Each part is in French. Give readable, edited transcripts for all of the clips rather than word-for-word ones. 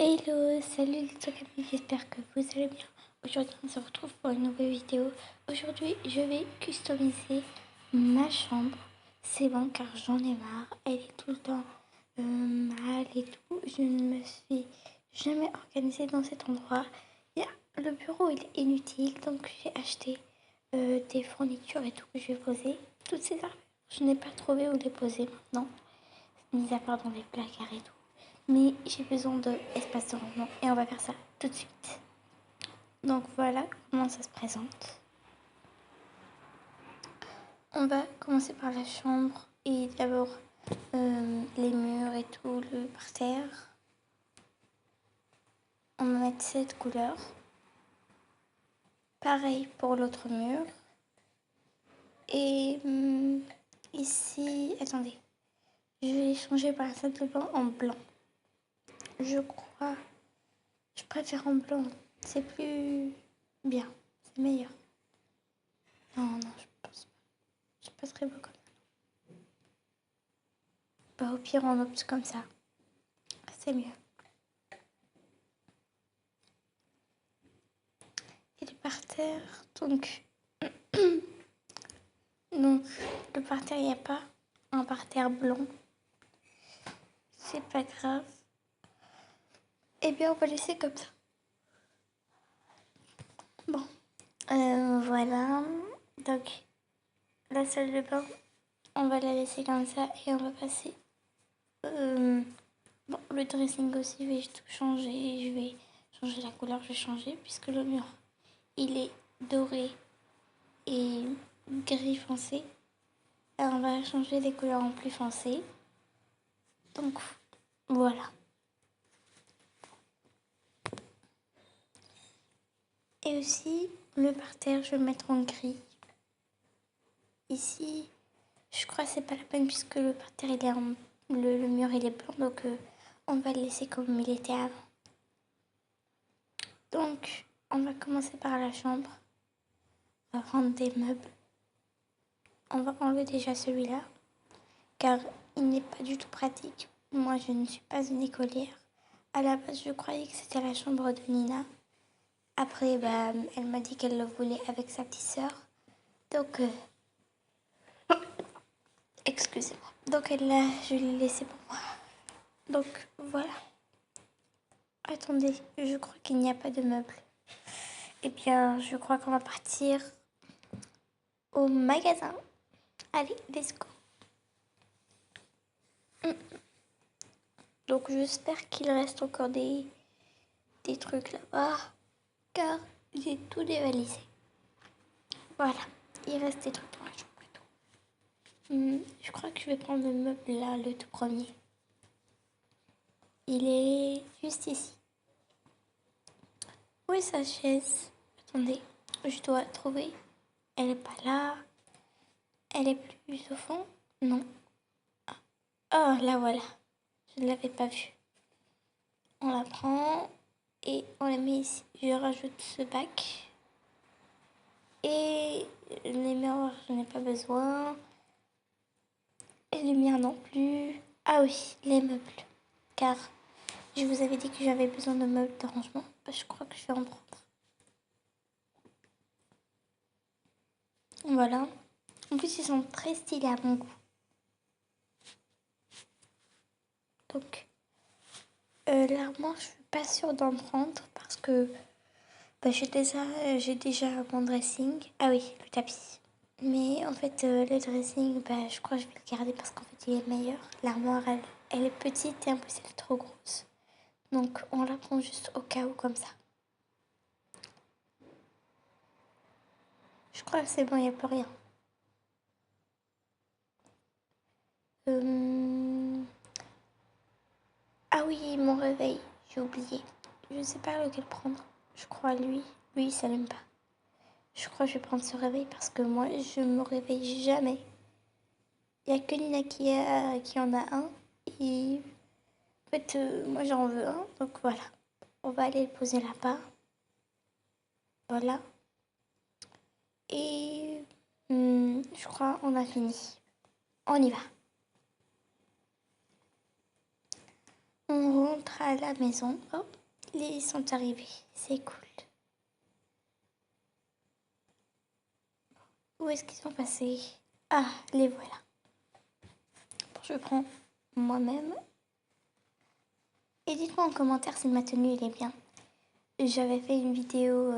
Hello, salut les amis, j'espère que vous allez bien. Aujourd'hui, on se retrouve pour une nouvelle vidéo. Aujourd'hui, je vais customiser ma chambre. C'est bon car j'en ai marre. Elle est tout le temps mal et tout. Je ne me suis jamais organisée dans cet endroit. Le bureau, il est inutile, donc j'ai acheté des fournitures et tout que je vais poser. Toutes ces affaires, je n'ai pas trouvé où les poser maintenant, mis à part dans les placards et tout. Mais j'ai besoin d'espace de rangement et on va faire ça tout de suite. Donc voilà comment ça se présente. On va commencer par la chambre et d'abord les murs et tout, le parterre. On va mettre cette couleur. Pareil pour l'autre mur. Et ici, attendez, je vais changer par la salle de bain en blanc. Je préfère en blanc, c'est plus bien, c'est meilleur. Non, je pense pas. C'est pas très beau comme ça. Bah, au pire, on opte comme ça. C'est mieux. Et le parterre, donc le parterre, il n'y a pas un parterre blanc. C'est pas grave. Eh bien, on va laisser comme ça. Bon, voilà. Donc, la salle de bain, on va la laisser comme ça et on va passer. Bon, le dressing aussi, je vais tout changer. Je vais changer la couleur, je vais changer puisque le mur, il est doré et gris foncé. Alors, on va changer les couleurs en plus foncé. Donc, voilà. Et aussi, le parterre, je vais le mettre en gris. Ici, je crois que c'est pas la peine puisque le parterre, il est le mur, il est blanc. Donc, on va le laisser comme il était avant. Donc, on va commencer par la chambre. On va prendre des meubles. On va enlever déjà celui-là, car il n'est pas du tout pratique. Moi, je ne suis pas une écolière. À la base, je croyais que c'était la chambre de Nina. Après, elle m'a dit qu'elle le voulait avec sa petite sœur. Donc, excusez-moi. Donc, je l'ai laissé pour moi. Donc, voilà. Attendez, je crois qu'il n'y a pas de meubles. Eh bien, je crois qu'on va partir au magasin. Allez, let's go. Donc, j'espère qu'il reste encore des trucs là-bas, car j'ai tout dévalisé. Voilà, il reste des trucs dans la chambre et tout. Je crois que je vais prendre le meuble là, le tout premier. Il est juste ici. Où est sa chaise? Attendez, je dois trouver. Elle est pas là. Elle est plus au fond? Non. Oh, la voilà. Je ne l'avais pas vue. On la prend et on la met ici. Je rajoute ce bac. Et les miroirs, je n'ai pas besoin. Et les miens non plus. Ah oui, les meubles. Car je vous avais dit que j'avais besoin de meubles de rangement. Je crois que je vais en prendre. Voilà. En plus, ils sont très stylés à mon goût. Donc, l'armoire, je suis pas sûre d'en prendre parce que j'ai déjà mon dressing. Ah oui, le tapis. Mais en fait, le dressing, je crois que je vais le garder parce qu'en fait, il est meilleur. L'armoire, elle est petite et en plus, elle est trop grosse. Donc, on la prend juste au cas où comme ça. Je crois que c'est bon, il n'y a plus rien. Ah oui, mon réveil, j'ai oublié. Je ne sais pas lequel prendre. Je crois lui. Lui, il s'allume pas. Je crois que je vais prendre ce réveil parce que moi, je me réveille jamais. Il n'y a que Nina qui en a un. Et en fait, moi, j'en veux un. Donc voilà. On va aller le poser là-bas. Voilà. Et je crois qu'on a fini. On y va. On rentre à la maison. Oh, ils sont arrivés, c'est cool. Où est-ce qu'ils sont passés? Ah, les voilà. Bon, je prends moi-même. Et dites-moi en commentaire si ma tenue elle est bien. J'avais fait une vidéo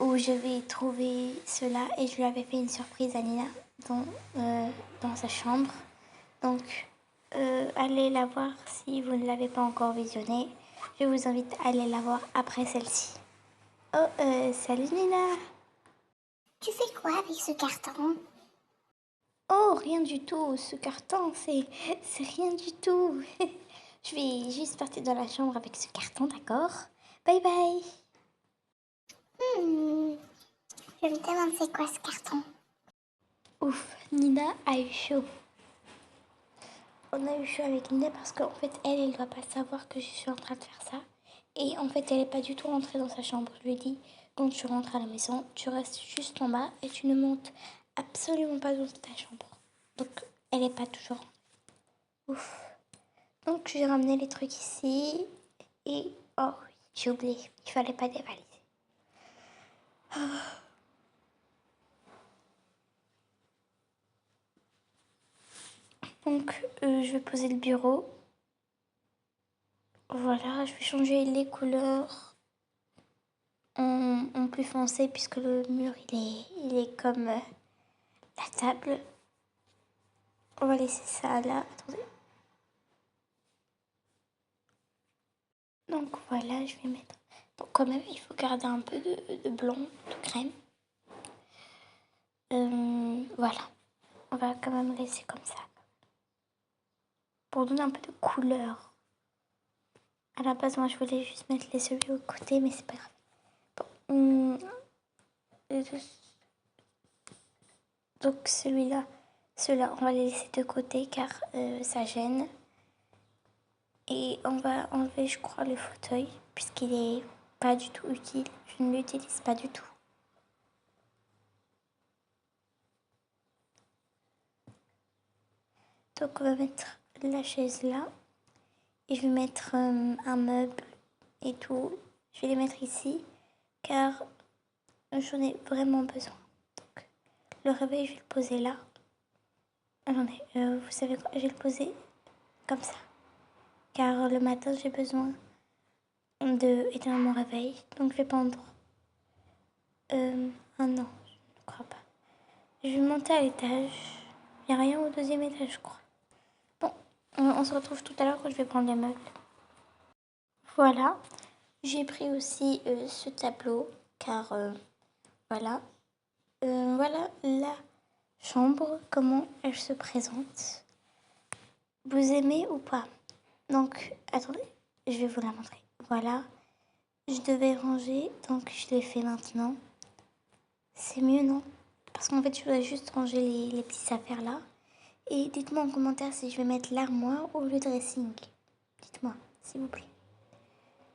où j'avais trouvé cela et je lui avais fait une surprise à Nina dans sa chambre. Donc, allez la voir si vous ne l'avez pas encore visionnée. Je vous invite à aller la voir après celle-ci. Oh, salut Nina. Tu fais quoi avec ce carton? Oh, rien du tout. Ce carton, c'est rien du tout. Je vais juste partir dans la chambre avec ce carton, d'accord? Bye bye. Je me demande c'est quoi ce carton. Ouf, Nina a eu chaud. On a eu chaud avec Nina parce qu'en fait, elle doit pas savoir que je suis en train de faire ça. Et en fait, elle est pas du tout rentrée dans sa chambre. Je lui ai dit, quand tu rentres à la maison, tu restes juste en bas et tu ne montes absolument pas dans ta chambre. Donc, elle est pas toujours rentrée. Ouf. Donc, j'ai ramené les trucs ici. Et, oh oui, j'ai oublié. Il fallait pas dévaliser. Donc, je vais poser le bureau. Voilà, je vais changer les couleurs en plus foncé puisque le mur, il est comme la table. On va laisser ça là. Attendez. Donc voilà, je vais mettre... Donc quand même, il faut garder un peu de blanc, de crème. Voilà. On va quand même laisser comme ça. Pour donner un peu de couleur. À la base, moi, je voulais juste mettre les celui au côté, mais c'est pas grave. Bon. Donc celui-là, ceux-là, on va les laisser de côté car ça gêne. Et on va enlever, je crois, le fauteuil puisqu'il est pas du tout utile. Je ne l'utilise pas du tout. Donc on va mettre la chaise là. Et je vais mettre un meuble et tout. Je vais les mettre ici car j'en ai vraiment besoin. Donc le réveil, je vais le poser là. Attendez, vous savez quoi? Je vais le poser comme ça. Car le matin, j'ai besoin d'éteindre mon réveil. Donc je vais prendre... ah non, je ne crois pas. Je vais monter à l'étage. Il n'y a rien au deuxième étage, je crois. Bon, on se retrouve tout à l'heure quand je vais prendre les meubles. Voilà. J'ai pris aussi ce tableau, car voilà. Voilà la chambre, comment elle se présente. Vous aimez ou pas? Donc, attendez, je vais vous la montrer. Voilà. Je devais ranger, donc je l'ai fait maintenant. C'est mieux, non? Parce qu'en fait, je voudrais juste ranger les petites affaires là. Et dites-moi en commentaire si je vais mettre l'armoire ou le dressing. Dites-moi, s'il vous plaît.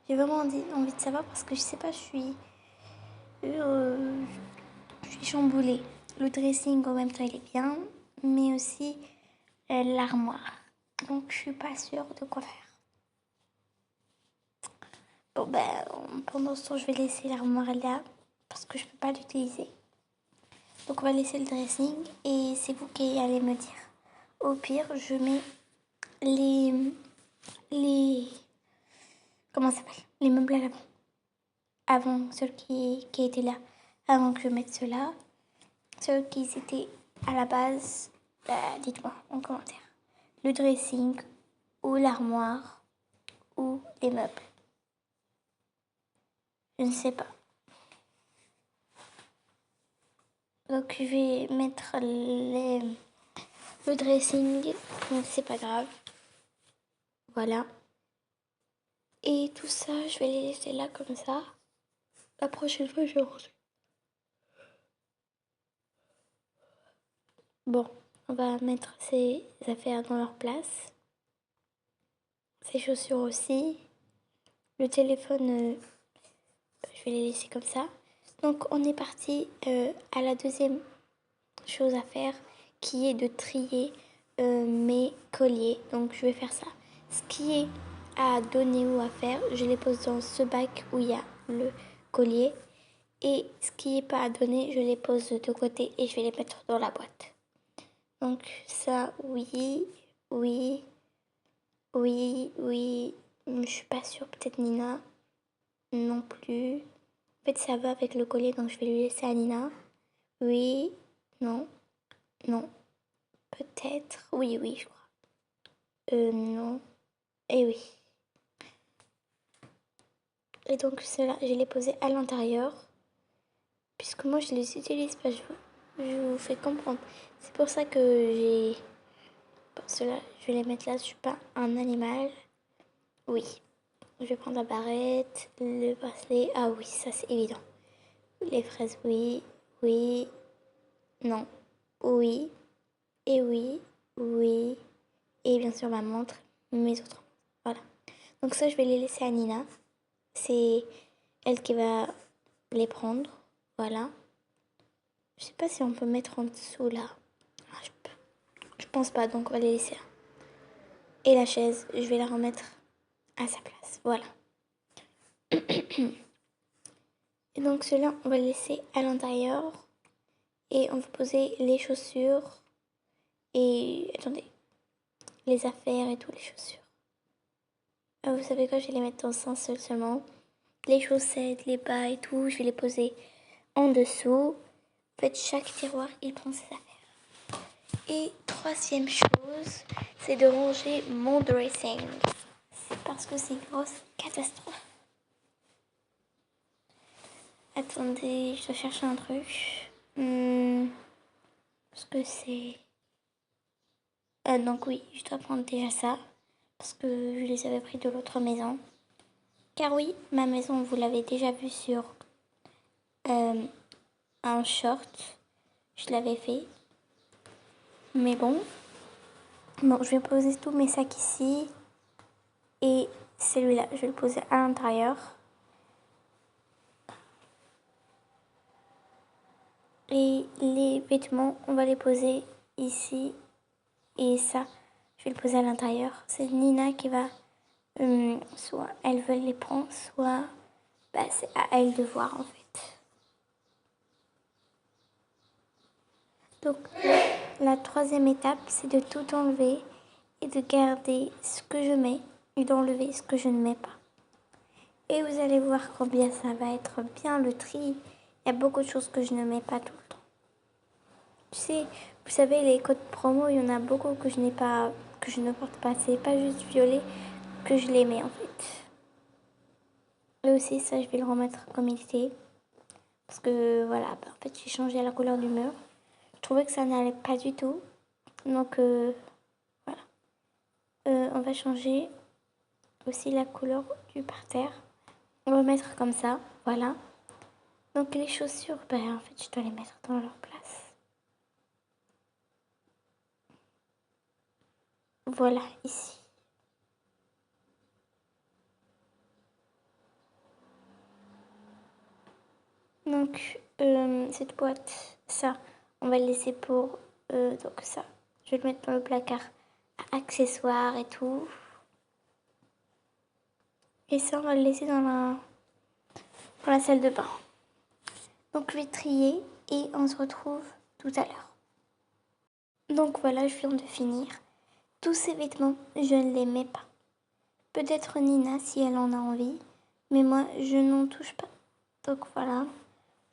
J'ai vraiment envie de savoir parce que je sais pas, euh, je suis chamboulée. Le dressing en même temps il est bien, mais aussi l'armoire. Donc je suis pas sûre de quoi faire. Bon ben, pendant ce temps je vais laisser l'armoire là parce que je peux pas l'utiliser. Donc on va laisser le dressing et c'est vous qui allez me dire. Au pire, je mets les comment ça s'appelle? Les meubles à l'avant. Avant, ceux qui étaient là, avant que je mette ceux-là. Ceux qui étaient à la base, dites-moi en commentaire. Le dressing ou l'armoire ou les meubles. Je ne sais pas. Donc je vais mettre le dressing, donc c'est pas grave. Voilà. Et tout ça, je vais les laisser là comme ça. La prochaine fois, je vais ranger. Bon, on va mettre ces affaires dans leur place. Ces chaussures aussi. Le téléphone, je vais les laisser comme ça. Donc on est parti à la deuxième chose à faire qui est de trier mes colliers. Donc je vais faire ça. ce qui est à donner ou à faire, je les pose dans ce bac où il y a le collier. Et ce qui n'est pas à donner, je les pose de côté et je vais les mettre dans la boîte. Donc ça, oui, oui, oui, oui. Je suis pas sûre, peut-être Nina non plus. En fait, ça va avec le collier, donc je vais lui laisser à Nina. Oui, non, non, peut-être. Oui, oui, je crois. Non, et oui. Et donc cela, je l'ai posé à l'intérieur. Puisque moi, je les utilise pas, je vous fais comprendre. C'est pour ça que j'ai... Pour cela, je vais les mettre là, je suis pas un animal. Oui. Je vais prendre la barrette, le bracelet. Ah oui, ça c'est évident. Les fraises, oui, oui, non, oui, et oui, oui. Et bien sûr ma montre, mes autres montres. Voilà. Donc ça, je vais les laisser à Nina. C'est elle qui va les prendre. Voilà. Je sais pas si on peut mettre en dessous là. Ah, je pense pas, donc on va les laisser là. Et la chaise, je vais la remettre à sa place. Voilà. Et donc cela, on va le laisser à l'intérieur. Et on va poser les chaussures. Et attendez, les affaires et tout, les chaussures. Ah, vous savez quoi, je vais les mettre dans un seul seulement. Les chaussettes, les bas et tout, je vais les poser en dessous. En fait, chaque tiroir, il prend ses affaires. Et troisième chose, c'est de ranger mon dressing. C'est parce que c'est une grosse catastrophe. Attendez, je dois chercher un truc. Parce que c'est... donc oui, je dois prendre déjà ça. Parce que je les avais pris de l'autre maison. Car oui, ma maison, vous l'avez déjà vu sur un short. Je l'avais fait. Mais bon. Bon, je vais poser tous mes sacs ici. Et celui-là, je vais le poser à l'intérieur. Et les vêtements, on va les poser ici. Et ça, je vais le poser à l'intérieur. C'est Nina qui va... soit elle veut les prendre, soit c'est à elle de voir en fait. Donc la troisième étape, c'est de tout enlever et de garder ce que je mets et d'enlever ce que je ne mets pas. Et vous allez voir combien ça va être bien le tri. Il y a beaucoup de choses que je ne mets pas tout le temps. Tu sais, vous savez, les codes promo, il y en a beaucoup que je n'ai pas, que je ne porte pas. C'est pas juste violet que je les mets en fait. Et aussi, ça, je vais le remettre comme il était. Parce que voilà, en fait, j'ai changé la couleur du mur. Je trouvais que ça n'allait pas du tout. Donc voilà. On va changer aussi la couleur du parterre. On va mettre comme ça, voilà. Donc les chaussures, en fait, je dois les mettre dans leur place. Voilà, ici. Donc cette boîte, ça, on va le laisser pour donc ça. Je vais le mettre dans le placard à accessoires et tout. Et ça, on va le laisser dans la salle de bain. Donc je vais trier et on se retrouve tout à l'heure. Donc voilà, je viens de finir. Tous ces vêtements, je ne les mets pas. Peut-être Nina si elle en a envie, mais moi je n'en touche pas. Donc voilà,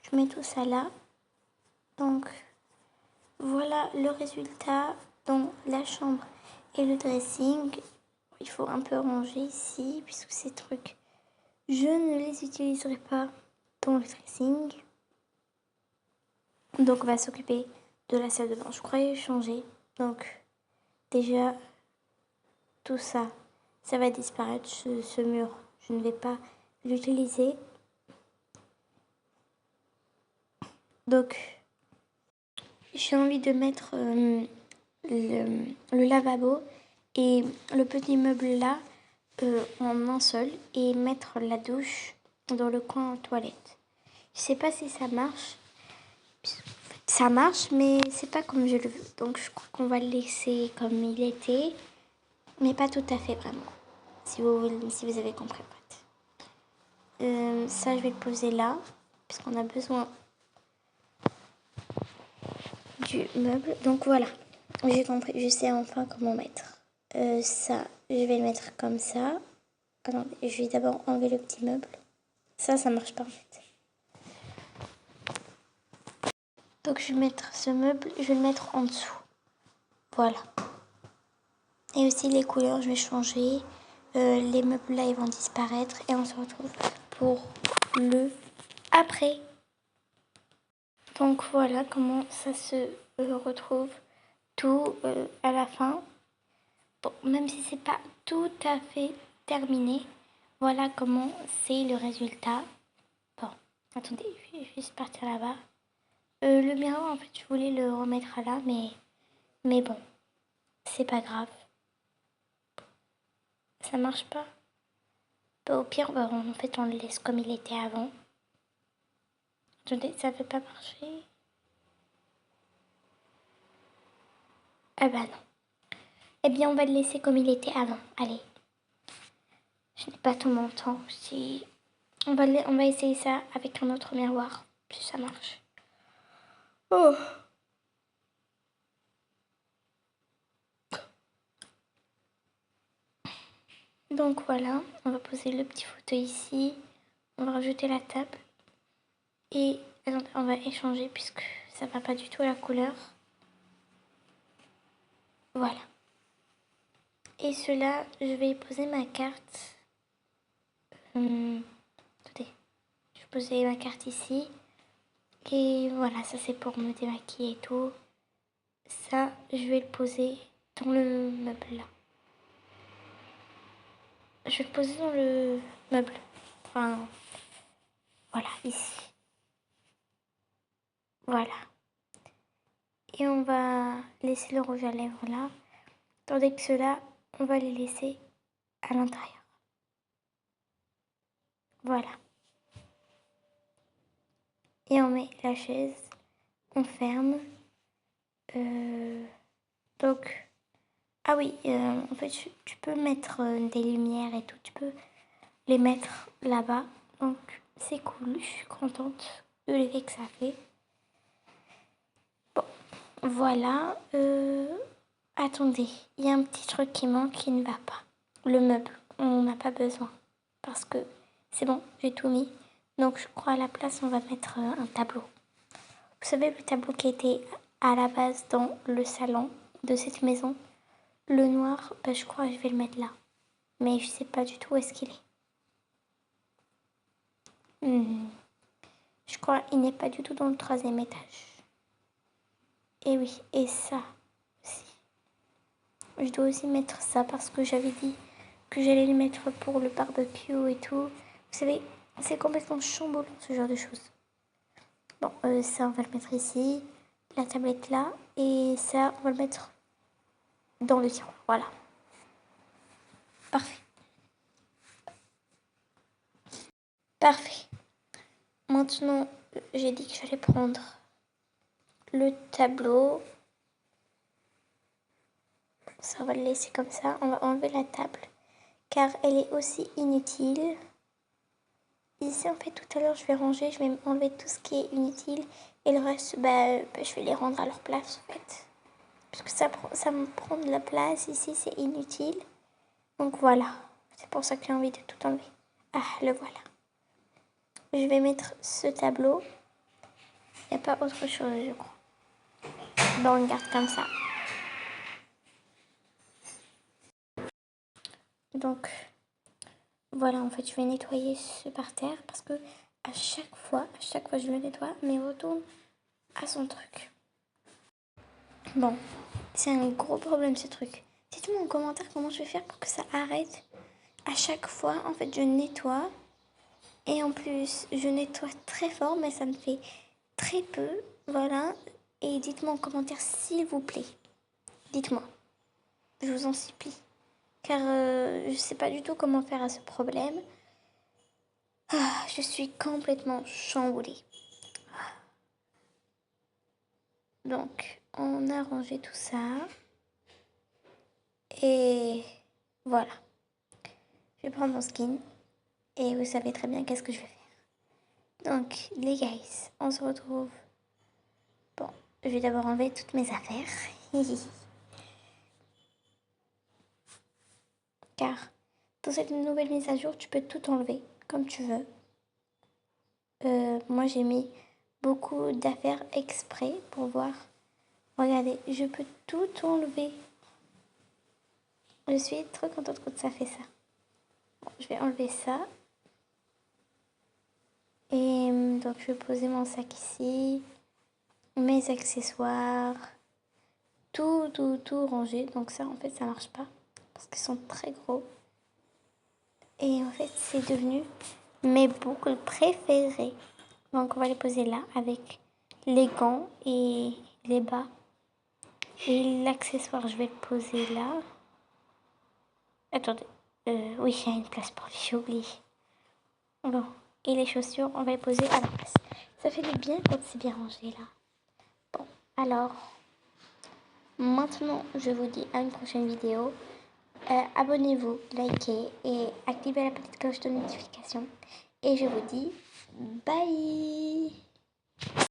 je mets tout ça là. Donc voilà le résultat dans la chambre et le dressing. Il faut un peu ranger ici puisque ces trucs, je ne les utiliserai pas dans le dressing. Donc on va s'occuper de la salle de bain. Je croyais changer. Donc déjà tout ça, ça va disparaître. Ce mur, je ne vais pas l'utiliser. Donc j'ai envie de mettre le lavabo et le petit meuble là en un seul et mettre la douche dans le coin toilette. Je sais pas si ça marche. Ça marche, mais c'est pas comme je le veux. Donc je crois qu'on va le laisser comme il était. Mais pas tout à fait vraiment. Si vous avez compris en fait. Ça, je vais le poser là, puisqu'on a besoin du meuble. Donc voilà, j'ai compris, je sais enfin comment mettre. Ça, je vais le mettre comme ça. Attendez, je vais d'abord enlever le petit meuble. Ça marche pas en fait. Donc je vais mettre ce meuble, je vais le mettre en dessous. Voilà. Et aussi les couleurs, je vais changer. Les meubles là, ils vont disparaître. Et on se retrouve pour le après. Donc voilà comment ça se retrouve tout à la fin. Bon, même si c'est pas tout à fait terminé, voilà comment c'est le résultat. Bon, attendez, je vais juste partir là-bas. Le miroir, en fait, je voulais le remettre là, mais bon, c'est pas grave. Ça marche pas. Bah, au pire, bah, en fait, on le laisse comme il était avant. Attendez, ça veut pas marcher. Ah bah non. Eh bien, on va le laisser comme il était avant. Allez. Je n'ai pas tout mon temps. Si... on va essayer ça avec un autre miroir, si ça marche. Oh. Donc voilà, on va poser le petit fauteuil ici. On va rajouter la table. Et attendez, on va échanger puisque ça va pas du tout à la couleur. Voilà. Et cela, je vais poser ma carte. Attendez, je vais poser ma carte ici. Et voilà, ça c'est pour me démaquiller et tout. Ça, je vais le poser dans le meuble là. Je vais le poser dans le meuble. Enfin, voilà, ici. Voilà. Et on va laisser le rouge à lèvres là. Tandis que ceux-là, on va les laisser à l'intérieur. Voilà. Et on met la chaise. On ferme. Donc, ah oui, en fait, tu peux mettre des lumières et tout. Tu peux les mettre là-bas. Donc, c'est cool. Je suis contente de l'effet que ça fait. Bon, voilà. Attendez, il y a un petit truc qui manque qui ne va pas. Le meuble, on n'a pas besoin. Parce que c'est bon, j'ai tout mis. Donc, je crois à la place, on va mettre un tableau. Vous savez, le tableau qui était à la base dans le salon de cette maison. Le noir, bah, je crois que je vais le mettre là. Mais je sais pas du tout où est-ce qu'il est. Je crois qu'il n'est pas du tout dans le 3e étage. Et oui, et ça aussi. Je dois aussi mettre ça parce que j'avais dit que j'allais le mettre pour le barbecue et tout. Vous savez, c'est complètement chamboulant ce genre de choses. Bon, ça on va le mettre ici. La tablette là. Et ça, on va le mettre dans le tiroir. Voilà. Parfait. Parfait. Maintenant, j'ai dit que j'allais prendre le tableau. Ça, on va le laisser comme ça. On va enlever la table car elle est aussi inutile. Ici, en fait, tout à l'heure, je vais ranger. Je vais enlever tout ce qui est inutile. Et le reste, je vais les rendre à leur place, en fait. Parce que ça me prend de la place. Ici, c'est inutile. Donc, voilà. C'est pour ça que j'ai envie de tout enlever. Ah, le voilà. Je vais mettre ce tableau. Il n'y a pas autre chose, je crois. Bon, on garde comme ça. Donc, voilà, en fait, je vais nettoyer ce par terre parce que à chaque fois, je le nettoie, mais il retourne à son truc. Bon, c'est un gros problème ce truc. Dites-moi en commentaire comment je vais faire pour que ça arrête. À chaque fois, en fait, je nettoie. Et en plus, je nettoie très fort, mais ça me fait très peu. Voilà. Et dites-moi en commentaire, s'il vous plaît. Dites-moi. Je vous en supplie. Car je sais pas du tout comment faire à ce problème. Ah, je suis complètement chamboulée. Donc, on a rangé tout ça. Et Voilà. Je vais prendre mon skin et vous savez très bien qu'est-ce que je vais faire. Donc, les guys, on se retrouve. Bon, je vais d'abord enlever toutes mes affaires. Car dans cette nouvelle mise à jour, tu peux tout enlever comme tu veux. Moi, j'ai mis beaucoup d'affaires exprès pour voir. Regardez, je peux tout enlever. Je suis trop contente quand ça fait ça. Bon, je vais enlever ça. Et donc, je vais poser mon sac ici. Mes accessoires. Tout rangé. Donc ça, en fait, ça marche pas. Parce qu'ils sont très gros. Et en fait, c'est devenu mes boucles préférées. Donc, on va les poser là avec les gants et les bas. Et l'accessoire, je vais le poser là. Attendez. Oui, il y a une place pour lui, j'ai oublié. Bon. Et les chaussures, on va les poser à la place. Ça fait du bien quand c'est bien rangé là. Bon, alors, maintenant, je vous dis à une prochaine vidéo. Abonnez-vous, likez et activez la petite cloche de notification. Et je vous dis bye!